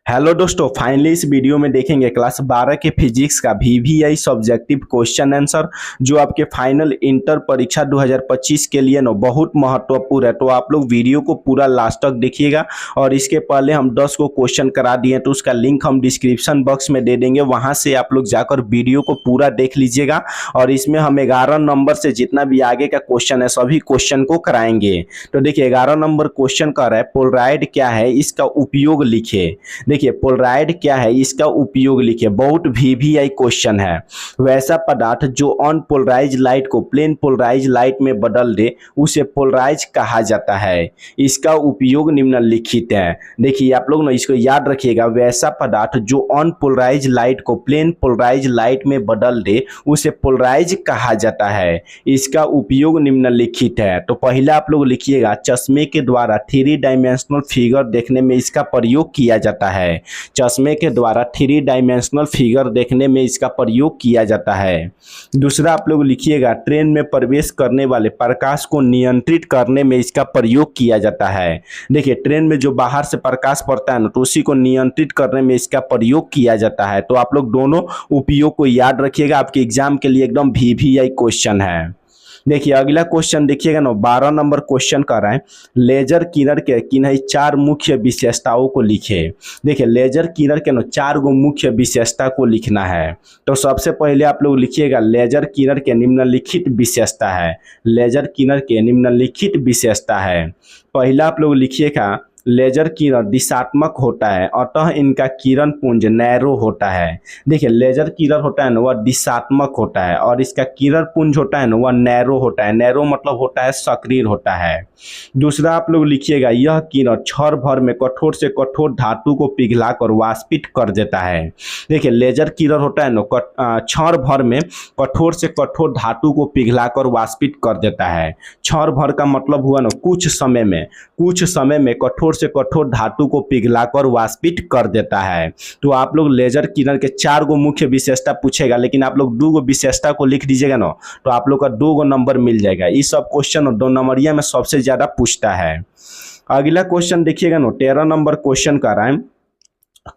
Hello दोस्तों, finally इस video में देखेंगे क्लास 12 के फिजिक्स का वीवीआई सब्जेक्टिव क्वेश्चन आंसर जो आपके फाइनल इंटर परीक्षा 2025 के लिए ना बहुत महत्वपूर्ण है। तो आप लोग वीडियो को पूरा लास्ट तक देखिएगा। और इसके पहले हम 10 को क्वेश्चन करा दिए तो उसका लिंक हम डिस्क्रिप्शन बॉक्स में दे देंगे, वहां से आप लोग जाकर वीडियो को पूरा देख लीजिएगा। और इसमें हम 11 नंबर से जितना भी आगे का क्वेश्चन है सभी क्वेश्चन को कराएंगे। तो देखिए 11 नंबर क्वेश्चन कर रहा है पोलराइड क्या है, इसका उपयोग लिखे। देखिए पोलराइड क्या है, इसका उपयोग लिखिए। बहुत वीवीआई क्वेश्चन है। वैसा पदार्थ जो अनपोलराइज लाइट को प्लेन पोलराइज लाइट में बदल दे उसे पोलराइज कहा जाता है। इसका उपयोग निम्नलिखित है। देखिए आप लोग ना इसको याद रखिएगा। वैसा पदार्थ जो अनपोलराइज लाइट को प्लेन पोलराइज लाइट में बदल दे उसे पोलराइज कहा जाता है। इसका उपयोग निम्नलिखित है। तो पहला आप लोग लिखिएगा, चश्मे के द्वारा 3 डायमेंशनल फिगर देखने में इसका प्रयोग किया जाता है। चश्मे के द्वारा 3 डायमेंशनल फिगर देखने में इसका प्रयोग किया जाता है। दूसरा आप लोग लिखिएगा, ट्रेन में प्रवेश करने वाले प्रकाश को नियंत्रित करने में इसका प्रयोग किया जाता है। देखिए ट्रेन में जो बाहर से प्रकाश पड़ता है ना तो उसी को नियंत्रित करने में इसका प्रयोग किया जाता है। तो आप लोग दोनों उपयोग को याद रखिएगा, आपके एग्जाम के लिए एकदम वीवीआई क्वेश्चन है। देखिए अगला क्वेश्चन देखिएगा ना, 12 नंबर क्वेश्चन कर रहा है, लेजर किरण के किन्हीं 4 मुख्य विशेषताओं को लिखे। देखिए लेजर किरण के ना 4 गो मुख्य विशेषता को लिखना है। तो सबसे पहले आप लोग लिखिएगा, लेजर किरण के निम्नलिखित विशेषता है। लेजर किरण के निम्नलिखित विशेषता है। पहला आप लोग लिखिएगा, लेजर किरण दिशात्मक होता है, अतः इनका किरण पुंज नैरो होता है। देखिए लेजर किरण होता है ना वह दिशात्मक होता है और इसका किरण पुंज होता है ना वह नैरो होता है। नैरो मतलब होता है सक्रिय होता है। दूसरा आप लोग लिखिएगा, यह किरण क्षण भर में कठोर से कठोर धातु को पिघलाकर वाष्पित कर देता है। देखिए लेजर किरण होता है ना क्षण भर में कठोर से कठोर धातु को पिघलाकर वाष्पित कर देता है। क्षण भर का मतलब हुआ ना कुछ समय में कठोर से कठोर धातु को पिघलाकर वाष्पित कर देता है। तो आप लोग लेजर किरण के 4 गो मुख्य विशेषता पूछेगा, लेकिन आप लोग 2 गो विशेषता को लिख दीजिएगा ना तो आप लोग का 2 गो नंबर मिल जाएगा। इस सब क्वेश्चन 2 नंबरिया में सबसे ज्यादा पूछता है। अगला क्वेश्चन देखिएगा ना, 13 नंबर क्वेश्चन का रहा है,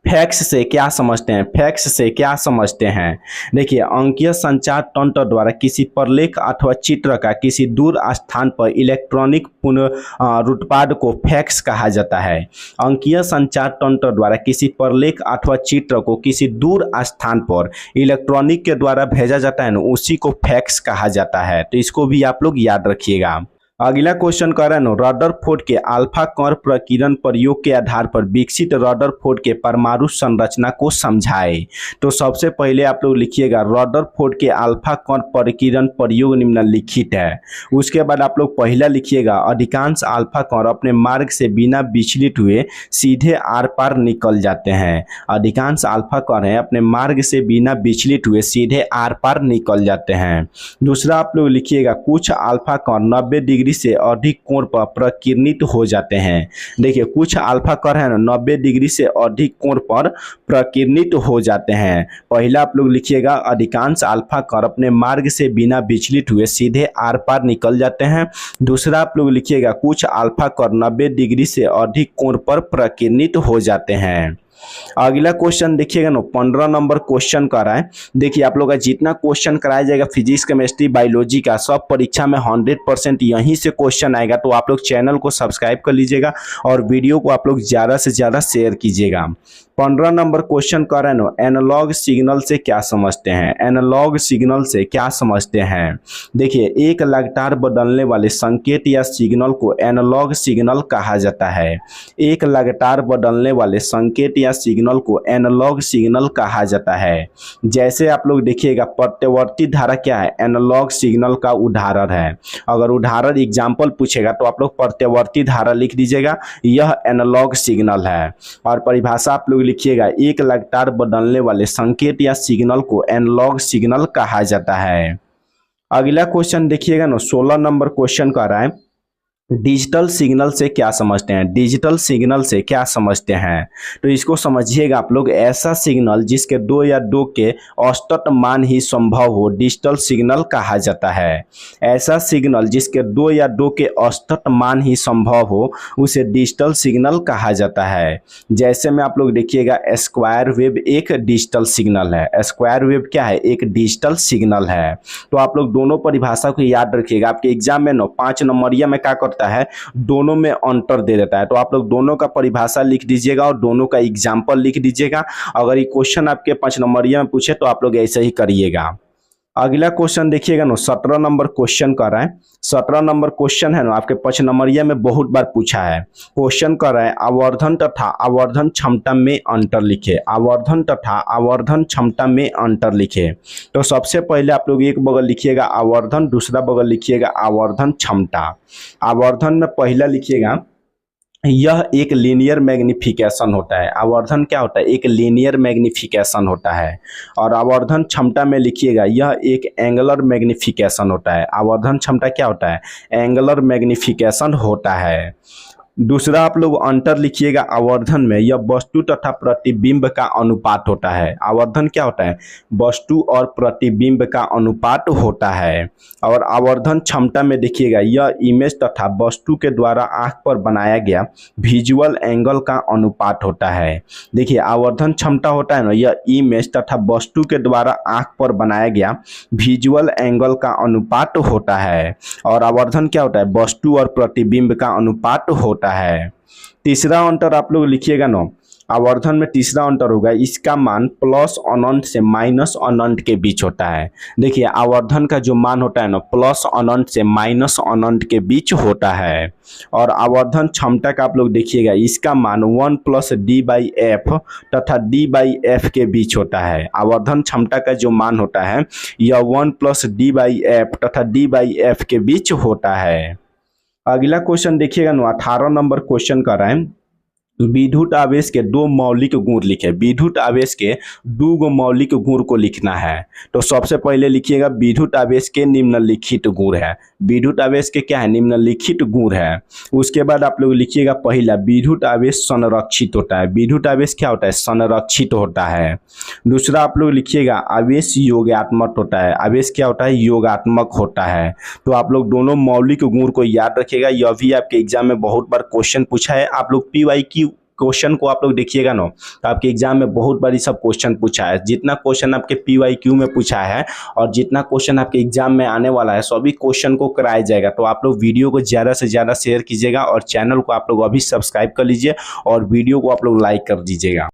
फैक्स से क्या समझते हैं। फैक्स से क्या समझते हैं। देखिए अंकीय संचार तंत्र द्वारा किसी प्रलेख अथवा चित्र का किसी दूर स्थान पर इलेक्ट्रॉनिक पुनरुत्पाद को फैक्स कहा जाता है। अंकीय संचार तंत्र द्वारा किसी प्रलेख अथवा चित्र को किसी दूर स्थान पर इलेक्ट्रॉनिक के द्वारा भेजा जाता है ना उसी को फैक्स कहा जाता है। तो इसको भी आप लोग याद रखिएगा। अगला क्वेश्चन कर रहा है रदरफोर्ड के अल्फा कण प्रकीर्णन प्रयोग के आधार पर विकसित रदरफोर्ड के परमाणु संरचना को समझाए। तो सबसे पहले आप लोग लिखिएगा, रदरफोर्ड के अल्फा कण प्रकीर्णन प्रयोग निम्नलिखित है। उसके बाद आप लोग पहला लिखिएगा, अधिकांश अल्फा कण अपने मार्ग से बिना विचलित हुए सीधे आर पार निकल जाते हैं। अधिकांश अल्फा कण है अपने मार्ग से बिना विचलित हुए सीधे आर पार निकल जाते हैं। दूसरा आप लोग लिखिएगा, कुछ अल्फा कण 90 डिग्री से अधिक कोण पर प्रकीर्णित हो जाते हैं। देखिए कुछ अल्फा कण है ना 90 डिग्री से अधिक कोण पर प्रकीर्णित हो जाते हैं। पहला आप लोग लिखिएगा, अधिकांश अल्फा कण अपने मार्ग से बिना विचलित हुए सीधे आर पार निकल जाते हैं। दूसरा आप लोग लिखिएगा, कुछ अल्फा कण 90 डिग्री से अधिक कोण पर प्रकीर्णित हो जाते हैं। अगला क्वेश्चन देखिएगा ना, 15 नंबर क्वेश्चन कर रहा है। देखिए आप लोग का जितना क्वेश्चन कराया जाएगा फिजिक्स केमिस्ट्री बायोलॉजी का सब परीक्षा में 100% यहीं से क्वेश्चन आएगा। तो आप लोग चैनल को सब्सक्राइब कर लीजिएगा और वीडियो को आप लोग ज़्यादा से ज़्यादा शेयर कीजिएगा। 15 नंबर क्वेश्चन कर रहे हैं ना, एनालॉग सिग्नल से क्या समझते हैं। एनालॉग सिग्नल से क्या समझते हैं। देखिए एक लगातार बदलने वाले संकेत या सिग्नल को एनालॉग सिग्नल कहा जाता है। एक लगातार बदलने वाले संकेत या सिग्नल को एनालॉग सिग्नल कहा जाता है। जैसे आप लोग देखिएगा प्रत्यावर्ती धारा क्या है, एनालॉग सिग्नल का उदाहरण है। अगर उदाहरण एग्जाम्पल पूछेगा तो आप लोग प्रत्यावर्ती धारा लिख दीजिएगा, यह एनालॉग सिग्नल है। और परिभाषा आप लोग लिखिएगा, एक लगातार बदलने वाले संकेत या सिग्नल को एनालॉग सिग्नल कहा जाता है। अगला क्वेश्चन देखिएगा ना, 16 नंबर क्वेश्चन का रहा है, डिजिटल सिग्नल से क्या समझते हैं? डिजिटल सिग्नल से क्या समझते हैं? तो इसको समझिएगा आप लोग, ऐसा सिग्नल जिसके दो या दो के औसत मान ही संभव हो डिजिटल सिग्नल कहा जाता है। ऐसा सिग्नल जिसके दो या दो के औसत मान ही संभव हो उसे डिजिटल सिग्नल कहा जाता है। जैसे में आप लोग देखिएगा, स्क्वायर वेव एक डिजिटल सिग्नल है। स्क्वायर वेव क्या है? एक डिजिटल सिग्नल है। तो आप लोग दोनों परिभाषा को याद रखिएगा। आपके एग्जाम में 5 नंबरिया में क्या करता है, दोनों में अंतर दे देता है। तो आप लोग दोनों का परिभाषा लिख दीजिएगा और दोनों का एग्जाम्पल लिख दीजिएगा। अगर ये क्वेश्चन आपके 5 नंबरिया में पूछे तो आप लोग ऐसे ही करिएगा। अगला क्वेश्चन देखिएगा ना, 17 नंबर क्वेश्चन कर रहा है। 17 नंबर क्वेश्चन है ना, आपके 5 नंबरिया में बहुत बार पूछा है। क्वेश्चन कर रहा है, आवर्धन तथा आवर्धन क्षमता में अंतर लिखे। आवर्धन तथा आवर्धन क्षमता में अंतर लिखे। तो सबसे पहले आप लोग एक बगल लिखिएगा आवर्धन, दूसरा बगल लिखिएगा आवर्धन क्षमता। आवर्धन में पहला लिखिएगा, यह एक लीनियर मैग्निफिकेशन होता है। आवर्धन क्या होता है? एक लीनियर मैग्निफिकेशन होता है। और आवर्धन क्षमता में लिखिएगा, यह एक एंगुलर मैग्निफिकेशन होता है। आवर्धन क्षमता क्या होता है? एंगुलर मैग्निफिकेशन होता है। दूसरा आप लोग अंतर लिखिएगा आवर्धन में, यह वस्तु तथा प्रतिबिंब का अनुपात होता है। आवर्धन क्या होता है? वस्तु और प्रतिबिंब का अनुपात होता है। और आवर्धन क्षमता में देखिएगा, यह इमेज तथा वस्तु के द्वारा आंख पर बनाया गया विजुअल एंगल का अनुपात होता है। देखिए, आवर्धन क्षमता होता है ना, यह इमेज तथा वस्तु के द्वारा आंख पर बनाया गया विजुअल एंगल का अनुपात होता है। और आवर्धन क्या होता है? वस्तु और प्रतिबिंब का अनुपात होता है। तीसरा अंतर आप लोग लिखिएगा ना, आवर्धन में तीसरा अंतर होगा, इसका मान प्लस अनंत से माइनस अनंत के बीच होता है। देखिए, आवर्धन का जो मान होता है ना, प्लस अनंत से माइनस अनंत के बीच होता है। और आवर्धन क्षमता का आप लोग देखिएगा, इसका मान 1 + d/f तथा d/f के बीच होता है। आवर्धन क्षमता का जो मान होता है, यह 1 + d/f तथा d/f के बीच होता है। अगला क्वेश्चन देखिएगा ना, 18 नंबर क्वेश्चन कर रहा है, विद्युत आवेश के दो मौलिक गुण लिखे। विद्युत आवेश के दो मौलिक गुण को लिखना है। तो सबसे पहले लिखिएगा, विद्युत आवेश के निम्नलिखित गुण है। विद्युत आवेश के क्या है? निम्नलिखित गुण है। उसके बाद आप लोग लिखिएगा, पहला, विद्युत आवेश संरक्षित होता है। विद्युत आवेश क्या होता है? संरक्षित होता है। दूसरा आप लोग लिखिएगा, आवेश योगात्मक होता है। आवेश क्या होता है? योगात्मक होता है। तो आप लोग दोनों मौलिक गुण को याद रखिएगा। यह भी आपके एग्जाम में बहुत बार क्वेश्चन पूछा है। आप लोग PYQ क्वेश्चन को आप लोग देखिएगा ना, तो आपके एग्जाम में बहुत बार सब क्वेश्चन पूछा है। जितना क्वेश्चन आपके PYQ में पूछा है और जितना क्वेश्चन आपके एग्जाम में आने वाला है, सभी क्वेश्चन को कराया जाएगा। तो आप लोग वीडियो को ज़्यादा से ज़्यादा शेयर कीजिएगा और चैनल को आप लोग अभी सब्सक्राइब कर लीजिए और वीडियो को आप लोग लाइक कर दीजिएगा।